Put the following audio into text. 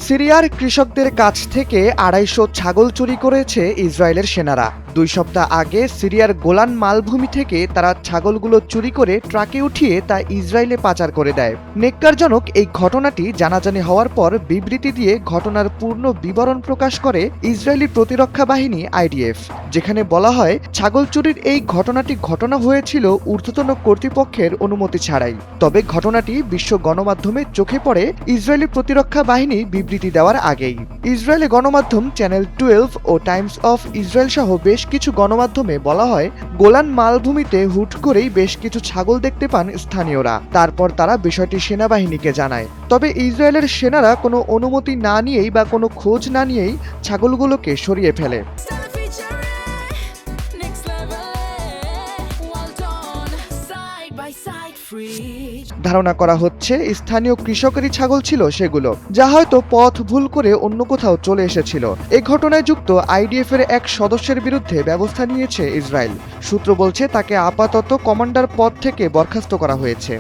সিরিয়ার কৃষকদের কাছ থেকে ২৫০ ছাগল চুরি করেছে ইসরায়েলের সেনারা। ২ সপ্তাহ আগে সিরিয়ার গোলান মালভূমি থেকে তারা ছাগলগুলো চুরি করে ট্রাকে উঠিয়ে তা ইসরায়েলে পাচার করে দেয়। নেক্কারজনক এই ঘটনাটি জানাজানি হওয়ার পর বিবৃতি দিয়ে ঘটনার পূর্ণ বিবরণ প্রকাশ করে ইসরায়েলি প্রতিরক্ষা বাহিনী আইডিএফ, যেখানে বলা হয় ছাগল চুরির এই ঘটনাটি ঘটনা হয়েছিল ঊর্ধ্বতন কর্তৃপক্ষের অনুমতি ছাড়াই। তবে ঘটনাটি বিশ্ব গণমাধ্যমে চোখে পড়ে ইসরায়েলি প্রতিরক্ষা বাহিনী বিবৃতি দেওয়ার আগেই। ইসরায়েলি গণমাধ্যম চ্যানেল 12 ও টাইমস অফ ইসরায়েল সহ বেশ কিছু গণমাধ্যমে বলা হয়, গোলান মালভূমিতে হুট করেই বেশ কিছু ছাগল দেখতে পান স্থানীয়রা। তারপর তারা বিষয়টি সেনাবাহিনীকে জানায়। তবে ইসরায়েলের সেনারা কোনো অনুমতি না নিয়েই বা কোনো খোঁজ না নিয়েই ছাগলগুলোকে সরিয়ে ফেলে। ধারণা করা হচ্ছে স্থানীয় কৃষকেরই ছাগল ছিল সেগুলো, যা হয়তো পথ ভুল করে অন্য কোথাও চলে এসেছিল। এই ঘটনায় যুক্ত আইডিএফ এর এক সদস্যের বিরুদ্ধে ব্যবস্থা নিয়েছে ইসরায়েল। সূত্র বলছে তাকে আপাতত কমান্ডার পদ থেকে বরখাস্ত করা হয়েছে।